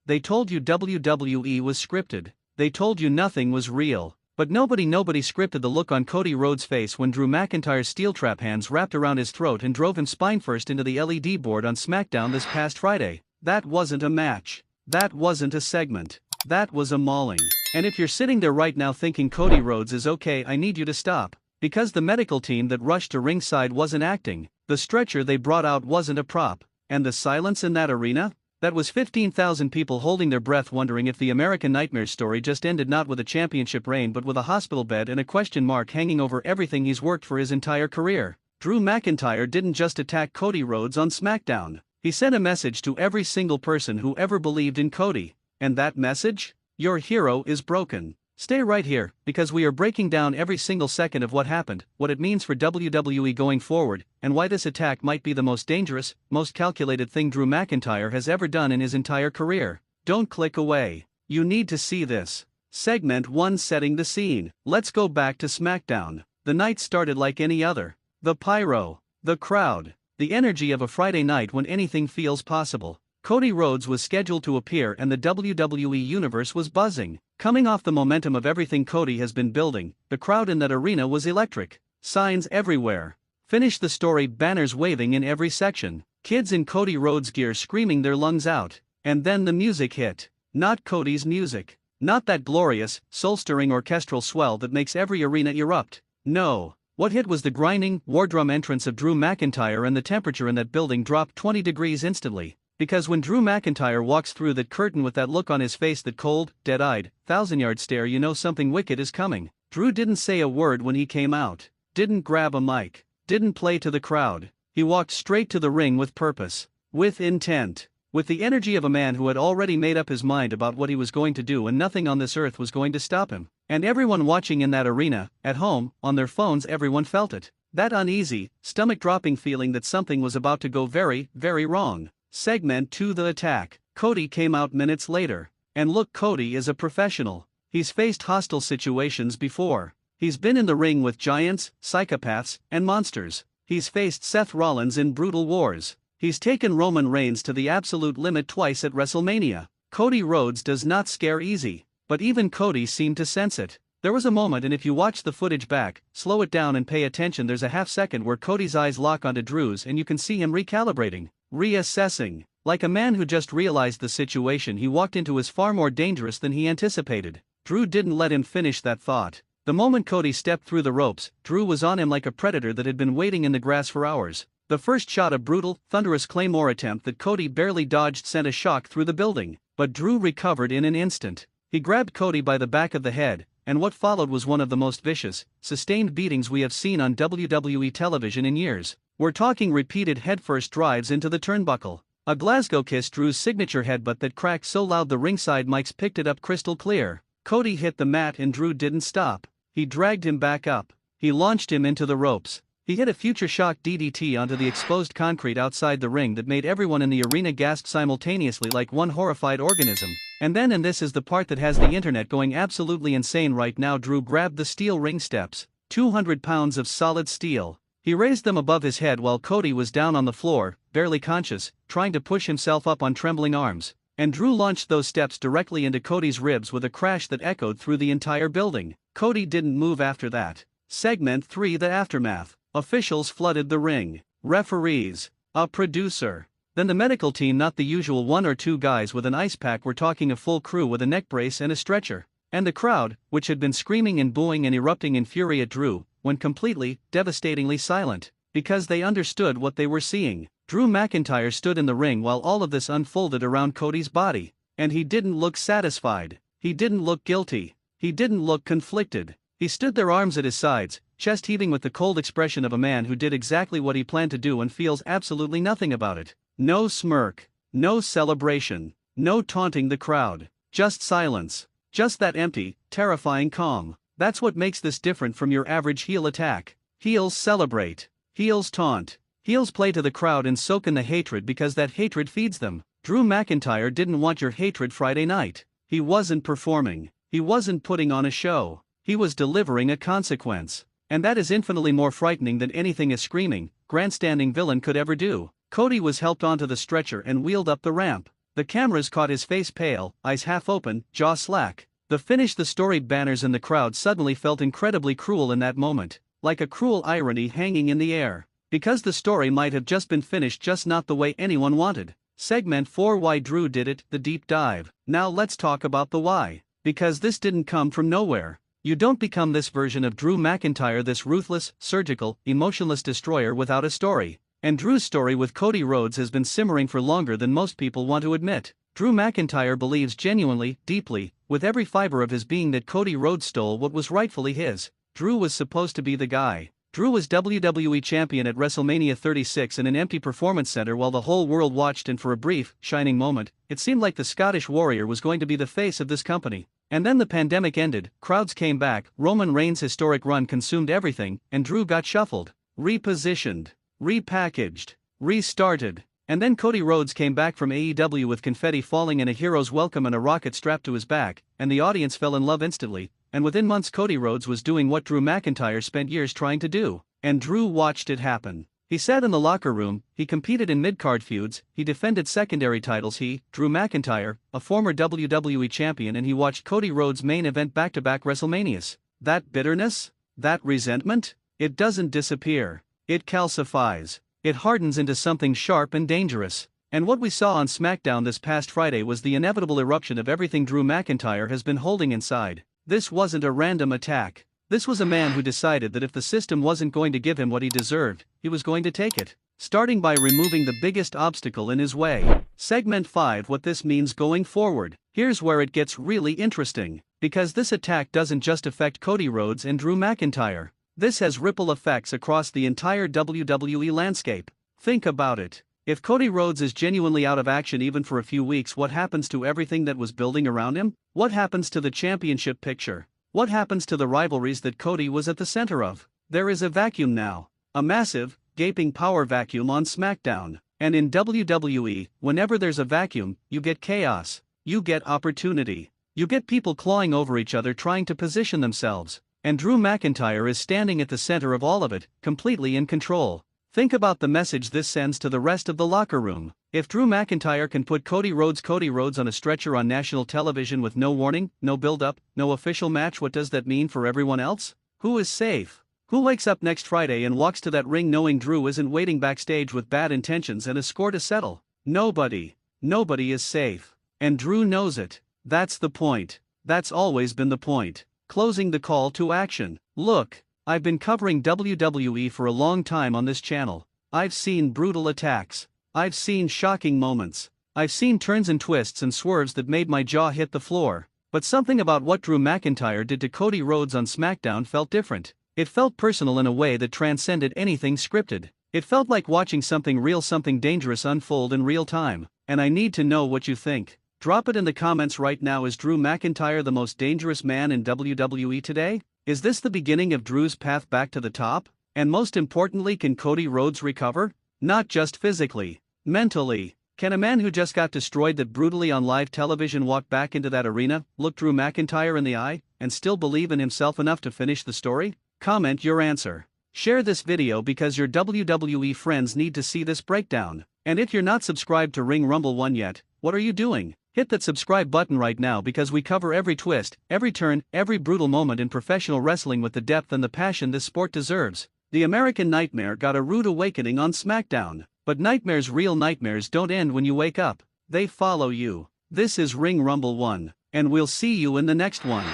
They told you WWE was scripted. They told you nothing was real. But nobody scripted the look on Cody Rhodes' face when Drew McIntyre's steel trap hands wrapped around his throat and drove him spine-first into the LED board on Smackdown this past Friday. That wasn't a match. That wasn't a segment. That was a mauling. And if you're sitting there right now thinking Cody Rhodes is okay, I need you to stop. Because the medical team that rushed to ringside wasn't acting, the stretcher they brought out wasn't a prop, and the silence in that arena? That was 15,000 people holding their breath wondering if the American Nightmare story just ended not with a championship reign but with a hospital bed and a question mark hanging over everything he's worked for his entire career. Drew McIntyre didn't just attack Cody Rhodes on SmackDown. He sent a message to every single person who ever believed in Cody. And that message? Your hero is broken. Stay right here, because we are breaking down every single second of what happened, what it means for WWE going forward, and why this attack might be the most dangerous, most calculated thing Drew McIntyre has ever done in his entire career. Don't click away. You need to see this. Segment 1 setting the scene. Let's go back to SmackDown. The night started like any other. The pyro, the crowd, the energy of a Friday night when anything feels possible. Cody Rhodes was scheduled to appear and the WWE Universe was buzzing. Coming off the momentum of everything Cody has been building, the crowd in that arena was electric. Signs everywhere. Finish the story banners waving in every section. Kids in Cody Rhodes gear screaming their lungs out. And then the music hit. Not Cody's music. Not that glorious, soul-stirring orchestral swell that makes every arena erupt. No. What hit was the grinding, war drum entrance of Drew McIntyre, and the temperature in that building dropped 20 degrees instantly. Because when Drew McIntyre walks through that curtain with that look on his face, that cold, dead-eyed, thousand-yard stare, you know something wicked is coming. Drew didn't say a word when he came out. Didn't grab a mic. Didn't play to the crowd. He walked straight to the ring with purpose. With intent. With the energy of a man who had already made up his mind about what he was going to do, and nothing on this earth was going to stop him. And everyone watching in that arena, at home, on their phones, everyone felt it. That uneasy, stomach-dropping feeling that something was about to go very, very wrong. Segment 2 The attack. Cody came out minutes later. And look, Cody is a professional. He's faced hostile situations before. He's been in the ring with giants, psychopaths, and monsters. He's faced Seth Rollins in brutal wars. He's taken Roman Reigns to the absolute limit twice at WrestleMania. Cody Rhodes does not scare easy. But even Cody seemed to sense it. There was a moment, and if you watch the footage back, slow it down and pay attention, there's a half second where Cody's eyes lock onto Drew's and you can see him recalibrating. Reassessing. Like a man who just realized the situation he walked into is far more dangerous than he anticipated. Drew didn't let him finish that thought. The moment Cody stepped through the ropes, Drew was on him like a predator that had been waiting in the grass for hours. The first shot, a brutal, thunderous Claymore attempt that Cody barely dodged, sent a shock through the building. But Drew recovered in an instant. He grabbed Cody by the back of the head, and what followed was one of the most vicious, sustained beatings we have seen on WWE television in years. We're talking repeated headfirst drives into the turnbuckle. A Glasgow kiss, Drew's signature headbutt that cracked so loud the ringside mics picked it up crystal clear. Cody hit the mat and Drew didn't stop. He dragged him back up. He launched him into the ropes. He hit a future shock DDT onto the exposed concrete outside the ring that made everyone in the arena gasp simultaneously like one horrified organism. And then, and this is the part that has the internet going absolutely insane right now, Drew grabbed the steel ring steps. 200 pounds of solid steel. He raised them above his head while Cody was down on the floor, barely conscious, trying to push himself up on trembling arms. And Drew launched those steps directly into Cody's ribs with a crash that echoed through the entire building. Cody didn't move after that. Segment 3 The aftermath. Officials flooded the ring. Referees. A producer. Then the medical team, not the usual one or two guys with an ice pack, we're talking a full crew with a neck brace and a stretcher. And the crowd, which had been screaming and booing and erupting in fury at Drew, went completely, devastatingly silent. Because they understood what they were seeing. Drew McIntyre stood in the ring while all of this unfolded around Cody's body. And he didn't look satisfied. He didn't look guilty. He didn't look conflicted. He stood there, arms at his sides, chest heaving, with the cold expression of a man who did exactly what he planned to do and feels absolutely nothing about it. No smirk. No celebration. No taunting the crowd. Just silence. Just that empty, terrifying calm. That's what makes this different from your average heel attack. Heels celebrate. Heels taunt. Heels play to the crowd and soak in the hatred because that hatred feeds them. Drew McIntyre didn't want your hatred Friday night. He wasn't performing. He wasn't putting on a show. He was delivering a consequence. And that is infinitely more frightening than anything a screaming, grandstanding villain could ever do. Cody was helped onto the stretcher and wheeled up the ramp. The cameras caught his face pale, eyes half open, jaw slack. The finish, the storied banners in the crowd suddenly felt incredibly cruel in that moment, like a cruel irony hanging in the air. Because the story might have just been finished, just not the way anyone wanted. Segment 4: Why Drew Did It, the deep dive. Now let's talk about the why. Because this didn't come from nowhere. You don't become this version of Drew McIntyre, this ruthless, surgical, emotionless destroyer, without a story. And Drew's story with Cody Rhodes has been simmering for longer than most people want to admit. Drew McIntyre believes genuinely, deeply, with every fiber of his being, that Cody Rhodes stole what was rightfully his. Drew was supposed to be the guy. Drew was WWE Champion at WrestleMania 36 in an empty performance center while the whole world watched, and for a brief, shining moment, it seemed like the Scottish Warrior was going to be the face of this company. And then the pandemic ended, crowds came back, Roman Reigns' historic run consumed everything, and Drew got shuffled, repositioned, repackaged, restarted. And then Cody Rhodes came back from AEW with confetti falling and a hero's welcome and a rocket strapped to his back, and the audience fell in love instantly. And within months, Cody Rhodes was doing what Drew McIntyre spent years trying to do. And Drew watched it happen. He sat in the locker room, he competed in mid-card feuds, he defended secondary titles, Drew McIntyre, a former WWE champion, and he watched Cody Rhodes main event back-to-back WrestleManias. That bitterness? That resentment? It doesn't disappear. It calcifies. It hardens into something sharp and dangerous. And what we saw on Smackdown this past Friday was the inevitable eruption of everything Drew McIntyre has been holding inside. This wasn't a random attack. This was a man who decided that if the system wasn't going to give him what he deserved, he was going to take it. Starting by removing the biggest obstacle in his way. Segment 5: What this means going forward. Here's where it gets really interesting. Because this attack doesn't just affect Cody Rhodes and Drew McIntyre. This has ripple effects across the entire WWE landscape. Think about it. If Cody Rhodes is genuinely out of action even for a few weeks, what happens to everything that was building around him? What happens to the championship picture? What happens to the rivalries that Cody was at the center of? There is a vacuum now. A massive, gaping power vacuum on SmackDown. And in WWE, whenever there's a vacuum, you get chaos. You get opportunity. You get people clawing over each other trying to position themselves. And Drew McIntyre is standing at the center of all of it, completely in control. Think about the message this sends to the rest of the locker room. If Drew McIntyre can put Cody Rhodes on a stretcher on national television with no warning, no build-up, no official match, what does that mean for everyone else? Who is safe? Who wakes up next Friday and walks to that ring knowing Drew isn't waiting backstage with bad intentions and a score to settle? Nobody. Nobody is safe. And Drew knows it. That's the point. That's always been the point. Closing the call to action. Look, I've been covering WWE for a long time on this channel. I've seen brutal attacks. I've seen shocking moments. I've seen turns and twists and swerves that made my jaw hit the floor. But something about what Drew McIntyre did to Cody Rhodes on SmackDown felt different. It felt personal in a way that transcended anything scripted. It felt like watching something real, something dangerous unfold in real time. And I need to know what you think. Drop it in the comments right now. Is Drew McIntyre the most dangerous man in WWE today? Is this the beginning of Drew's path back to the top? And most importantly, can Cody Rhodes recover? Not just physically, mentally. Can a man who just got destroyed that brutally on live television walk back into that arena, look Drew McIntyre in the eye, and still believe in himself enough to finish the story? Comment your answer. Share this video because your WWE friends need to see this breakdown. And if you're not subscribed to Ring Rumble 1 yet, what are you doing? Hit that subscribe button right now because we cover every twist, every turn, every brutal moment in professional wrestling with the depth and the passion this sport deserves. The American Nightmare got a rude awakening on SmackDown. But nightmares, real nightmares, don't end when you wake up. They follow you. This is Ring Rumble 1, and we'll see you in the next one.